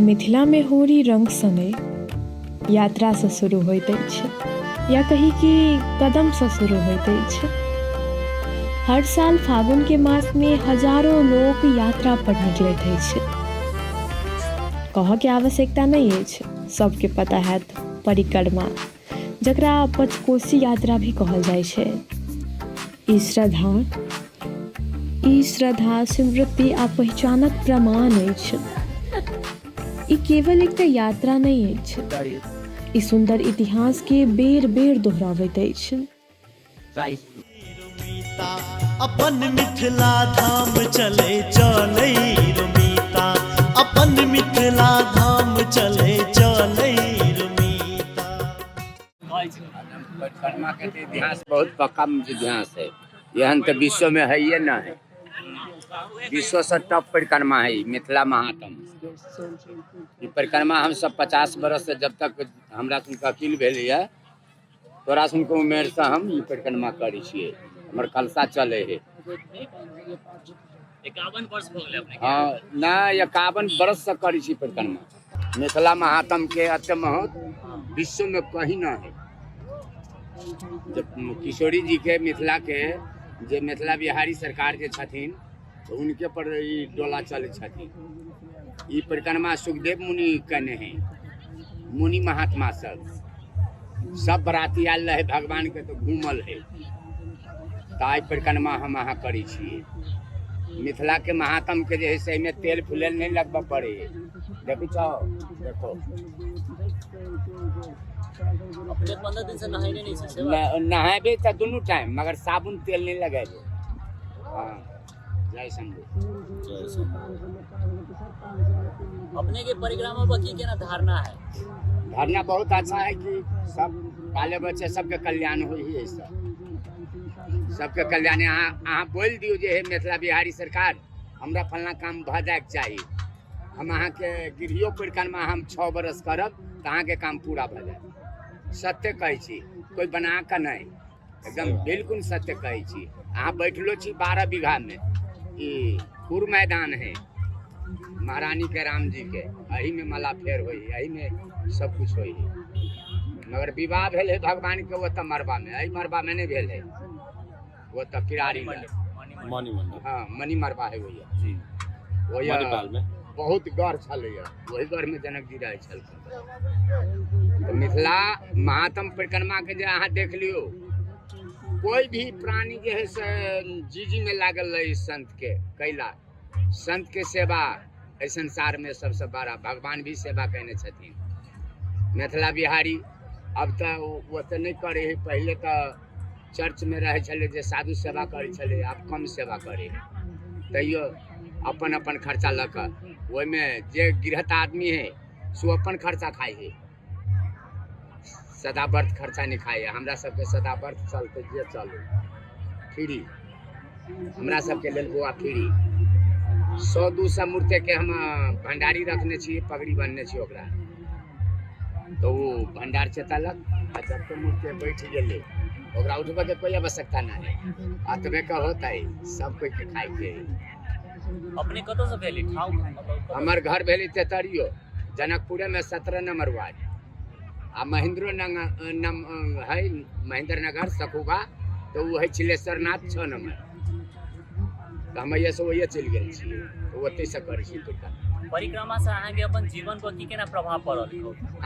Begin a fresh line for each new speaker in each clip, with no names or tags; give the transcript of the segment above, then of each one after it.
मिथिला में होरी रंग संगे यात्रा से शुरू होइत अछि या कही कि कदम से शुरू होइत अछि। हर साल फागुन के मास में हजारों लोग यात्रा पर निकलैत अछि। कहऽ के आवश्यकता नहीं अछि, सबके पता है परिक्रमा, जकरा पचकोशी यात्रा भी कहल जाइ छै। ई श्रद्धा स्मृति आ पहचानक प्रमाण अछि। ई केवल एकटा यात्रा नहीं अछि, ई सुंदर इतिहास के बेर बेर दोहराबैत अछि।
अपन मिथिला धाम चले चले रुमीता, अपन मिथिला धाम चले चले रुमीता।
परिक्रमा के इतिहास बहुत पक्का इतिहास है, यहन तो विश्व में है ये ना है। विश्व से टॉप परिक्रमा है मिथिला महात्म। ये परिक्रमा हम सब 50 बरस से जब तक हमरा सुन अकील भेल है, तोरा सुन के उमेर से हम ये परिक्रमा करी छिए। हमर कलसा चले है
51 वर्ष हो गए अपने।
हाँ ना 51 बरस से करी छी परिक्रमा। मिथिला महात्म के अत्य महत्व विश्व में कहीं ना है। जब किशोरी जी के मिथिला के जे मिथिला बिहारी सरकार के छथिन, तो उनके पर ई डोला चले छथिन। ई परिक्रमा सुखदेव मुनि कने हैं, मुनि महात्मा सब बराती आयल रहे भगवान के तो घूमल है। ताई परिक्रमा हम अहाँ करी छिए। मिथिला के महात्म के जे है से में तेल फुलेल नहीं लगबा पड़े। देखो देखो
अपने 15 दिन से नहाइले नहीं से
नहाबे तो दोनों टाइम, मगर साबुन तेल नहीं लगाबे। हाँ जय शंभू।
अपने के परिक्रमा पर की केना धारणा है?
धारणा बहुत अच्छा है कि सब बाले बच्चे सबके कल्याण हो ही है। सबके कल्याण अहाँ बोल दियो जे है मिथिला बिहारी सरकार हमरा फलना काम भ जाए के चाहिए। हम अहाँ के गृहियो परिक्रमा हम 6 बरस करब तो अहाँ के काम पूरा भ जाए। सत्य कहै छी, कोई बना के नहीं, एकदम बिल्कुल सत्य कहै छी। अहाँ बैठलो छी 12 बीघा में, ई पूर्व मैदान है महारानी के राम जी के, यही में मला फेर होई, यही में सब कुछ होई। मगर विवाह भेल है भगवान के वो तो मरबा में, यही मरबा में नहीं भेल है, वो तो किरारी में
मणि मंडप।
हाँ मणि मरबा है वही
जी
वही
मणिपाल में
बहुत गढ़ छलै, वही गढ़ में जनक जी रहे छल। तो मिथिला महात्म परिक्रमा के जे अहाँ देख लियो, कोई भी प्राणी जे है से जीजी में लागल रही संत के कैला। संत के सेवा इस संसार में सबसे बड़ा, भगवान भी सेवा कहने छथिन। मिथिला बिहारी अब तो वो तो नहीं करे है, पहले तो चर्च में रहे छले जे साधु सेवा करे छले, अब कम सेवा करे। तैयो अपन अपन खर्चा लक वही में जे गृहस्थ आदमी है सो अपन खर्चा खाए है, सदा व्रत खर्चा नहीं खाए। हमरा सबके सदा व्रत चलते जे चलो फ्री, हमरा सबके लेल बुआ फ्री। 100-200 मूर्ति के हम भंडारी रखने छी, पगड़ी बनने छी ओकरा, तो वो भंडार चेतलक आ जब तो मूर्ति बैठ गेले ओकरा उठबे के कोई आवश्यकता ना है। आतबे का होता है सब कोई के खाए के।
अपने कतो से भेली ठाव?
हमर घर भेली तेतरियो, जनकपुरे में 17 नंबर वार्ड, आ महेंद्र है महेंद्र नगर सखुबा, तो वो है चिलेश्वरनाथ 6 नंबर। तो हम ये से वही चल गेल छी, तो ओते से करै छी
परिक्रमा से अहाँ के अपन जीवन पर की केना प्रभाव पड़ल?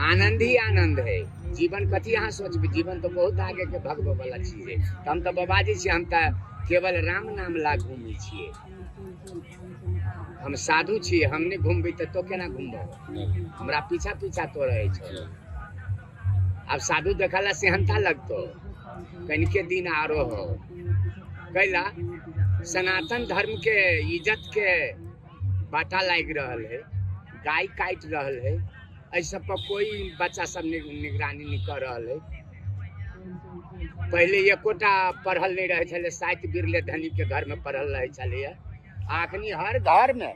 आनंद ही आनंद है। जीवन कथी अहाँ सोचबे, जीवन तो बहुत आगे के भगवे वाला चीज है। तो हम तो बाबाजी छी, हम तो केवल राम नाम ला घूमै छिए। हम साधु छी, हम नहीं घूमबे तो केना घूमबो? हमरा पीछा पीछा तो रहे छ। अब साधु देखला सेहनता लगतो, कनिके दिन आरो हो कैला। सनातन धर्म के इज्जत के बाटा लाग रहल है, गाय काट रहल है, ऐसा पर कोई बच्चा सब निगरानी नहीं कर रहल है। पहले एकोटा पढ़ल नहीं रहे छले, 7 बिरले धनी के घर में पढ़ल रहे छले। आखनी हर घर में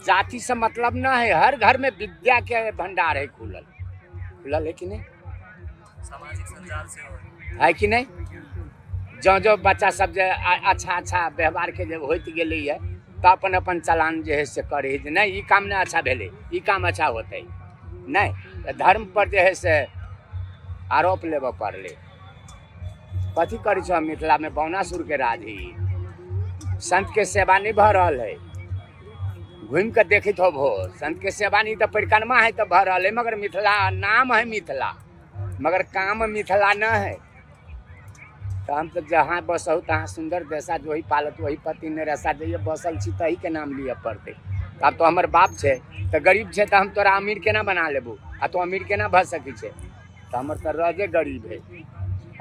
जाति से मतलब ना है, हर घर में विद्या के भंडार है खुलल है कि नहीं?
सामाजिक संजाल से
है कि नहीं? जो बच्चा सब जे अच्छा अच्छा व्यवहार के जब होत गेलै है, तो अपन अपन चलान जे है से करे जे नहीं ई काम नहीं अच्छा भेले, ई काम अच्छा होते नहीं, तो धर्म पर जे है से आरोप लेबऽ पड़ले। कथी करी छो मिथिला में बावनासुर के राज ही, संत के सेवा नहीं भ रहल है। घूम के देखित हो भो, संत के सेवा नहीं तो परिक्रमा है तो भ रहल है, मगर मिथिला नाम है मिथिला, मगर काम मिथिला न है। तो हम तो जहाँ बसहु तहाँ सुंदर देशा जो ही पालत वही पति ने रसा जाइए बसल छी तही के नाम लिए पड़ते। अब तो हमार बाप छे तो गरीब छे तो हम तोरा अमीर केना बना लेबू, आ तो अमीर केना भ सकी छे, तो हमर तो राजे गरीब है।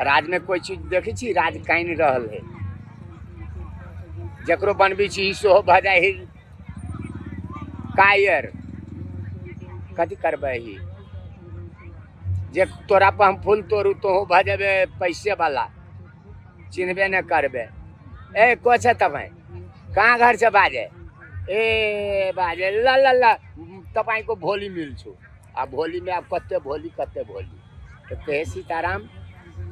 राज में कोई चीज देखी छी राज काइन रहल है, जकरो बनबी छी सेहो भ जाए ही कायर, कथी करबै ही। जे तोरा पर हम फूल तोड़ू तो भ जेबे पैसे वाला, चिन्हबे न करबे। ए को छे तपाईँ, कहाँ घर से बाजे, ए बाजे ला ला ला तपाईँ को भोली मिल छु। आ भोली में आप कते भोली तो कहे सीताराम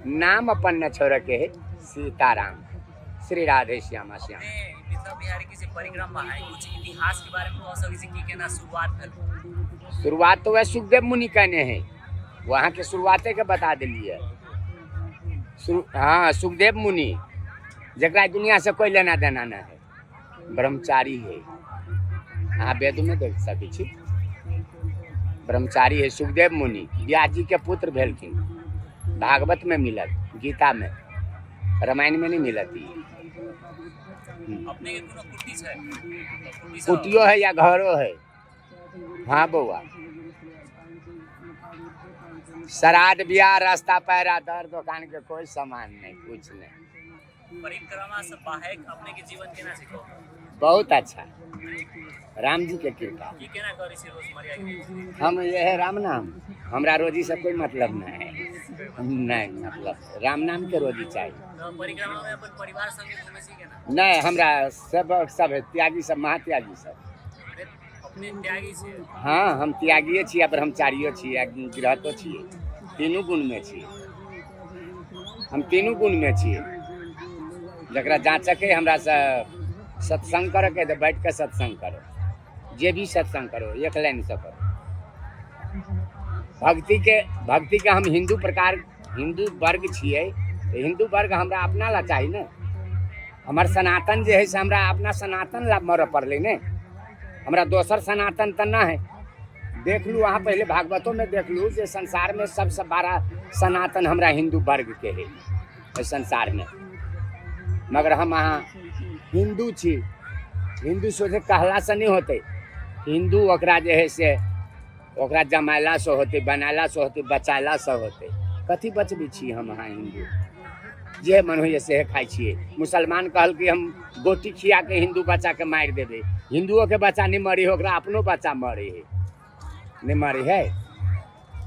नाम अपन न छोड़ के है सीताराम। श्री राधे श्यामा श्याम।
मिथिला बिहारी की परिक्रमा है, कुछ इतिहास के बारे में कह सकै छी कि केना शुरुआत भेल?
शुरुआत तो वह सुखदेव मुनि कहने हैं, वहाँ के शुरुआते के बता दिलिए। हाँ सुखदेव मुनि जकरा दुनिया से कोई लेना देना न है, ब्रह्मचारी है। हाँ वेद में देख सकै छी, ब्रह्मचारी है सुखदेव मुनि। व्यास जी के पुत्र भेलखिन, भागवत में मिलत, गीता में, रामायण में नहीं मिलत।
अपने के कोनो कुटी छै?
कुटियो है या घरो है? हाँ बउआ, श्राद्ध ब्याह रास्ता पैरा दर दुकान के कोई सामान नहीं, कुछ नहीं।
परिक्रमा से बाहर अपने के जीवन केना सिखो?
बहुत अच्छा, राम जी के कृपा।
की केना करै छी रोजमर्रा के?
हम ये है राम नाम, हमरा रोजी से कोई मतलब नहीं है, नहीं मतलब राम नाम के रोजी चाहिए।
तो परिक्रमा में अपन परिवार संगे घूमे छी केना?
नहीं हमरा सब है त्यागी, सब महात्यागी सब।
अपने त्यागी छी?
हाँ हम त्यागिए छी, ब्रह्मचारियो छी, गृहस्थो छी, तीनों गुण में छी हम, तीनों गुण में छी। जकरा जाँचके हमरा से सत्संग करे के तो बैठ के सत्संग करो, जे भी सत्संग करो एक लाइन से करो। भक्ति के हम हिंदू वर्ग छिए, तो हिंदू वर्ग हमरा अपना ला चाहिए न। हमार सनातन जे है से हमरा अपना सनातन ला मर पड़ले ने, हमरा दोसर सनातन तो ना है। देख लू वहाँ पहले भागवतों में देख लू जे संसार में सबसे बड़ा सनातन हमरा हिंदू वर्ग के है इस संसार में, मगर हम वहाँ हिंदू छी। हिंदू सोचे कहला से नहीं होते, हिंदू ओकरा जे है से ओकरा जमाला से होते, बनाला से होते, बचाला से होते। कथी बचबी छी हम वहाँ हिंदू, जे मन होइए से खाई छिए। मुसलमान कहल कि हम गोटी खिया के हिंदू बच्चा के मार देवे, हिंदुओं के बच्चा नहीं मरी हो, ओकरा अपनो बच्चा मरे है, नहीं मरी है।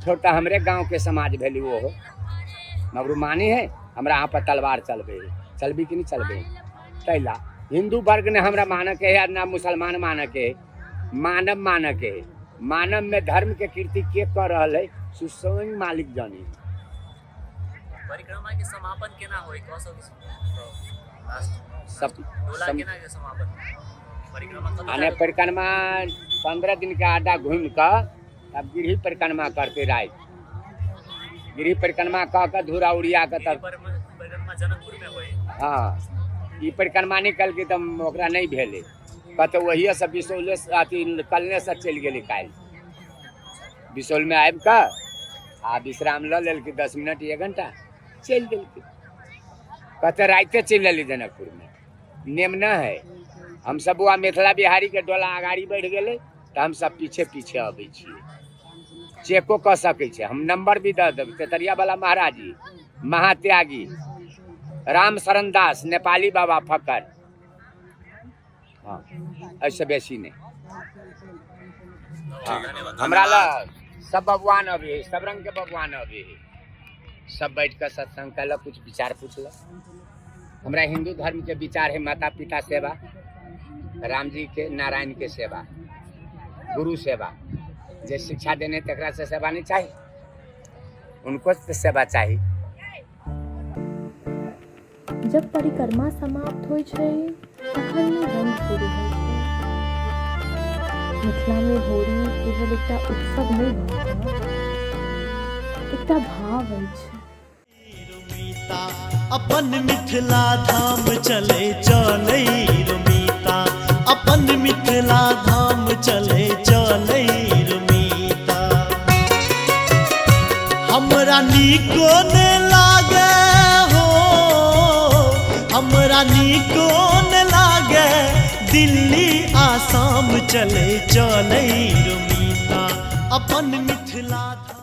छोटा हमरे गांव के समाज भेली वो हो, मगर मानी है हमरा यहाँ पर तलवार चलबे, चलबी कि नहीं चलबे। तैला हिंदू वर्ग ने हमरा मानक है ना मुसलमान मानक है, मानव मानक है। मानव में धर्म के कीर्ति के कर रहल है स्वयं मालिक जानी।
परिक्रमा के समापन केना होई कह सकै छी?
सब
डोला केना के समापन? परिक्रमा कब
आने परिक्रमा 15 दिन का आधा घूम कर तब गिरही परिक्रमा करते रात, गिरही परिक्रमा कह के धूरा उड़िया के तब
परिक्रमा जनकपुर में होई।
हाँ ई परिक्रमा निकल के तब ओकरा नहीं भेले, कहते वही सब बिसौले अथी कलने से चल गेली काल। बिसौल में आबि का आ विश्राम ल लेल 10 मिनट 1 घंटा चल गेल। कहते राइते चल अली जनकपुर में, नेम न है। हम सब वहाँ मिथिला बिहारी के डोला आगाड़ी बढ़ गए तो हम सब पीछे पीछे अबै छिए, चेको कह सकै छै। हम नंबर भी दे देब, तेतरिया वाला महाराज जी, महात्यागी राम शरण दास, नेपाली बाबा फकर। हाँ ऐसे बेसी नहीं। हाँ हमरा ला सब भगवान अभी, सब रंग के भगवान अभी, सब बैठ कर सत्संग कैलक, कुछ विचार पूछलक। हमरा हिंदू धर्म के विचार है माता पिता सेवा, राम जी के नारायण के सेवा, गुरु सेवा। जे शिक्षा देने तकरा से सेवा नहीं चाहिए, उनको तो सेवा चाहिए।
जब परिक्रमा समाप्त होइ छै तखन रंग शुरू होइ छै। मिथिला में होली केवल एकटा उत्सव नहीं भऽ एकटा भाव अछि।
अपन मिथिला धाम चले चलै रुमीता, अपन मिथिला धाम चले चलै रुमीता। हमरा नीको ने लागे हो, हमरा नीको ने लागे दिल्ली आसाम चले चलै रुमीता, अपन मिथिला धाम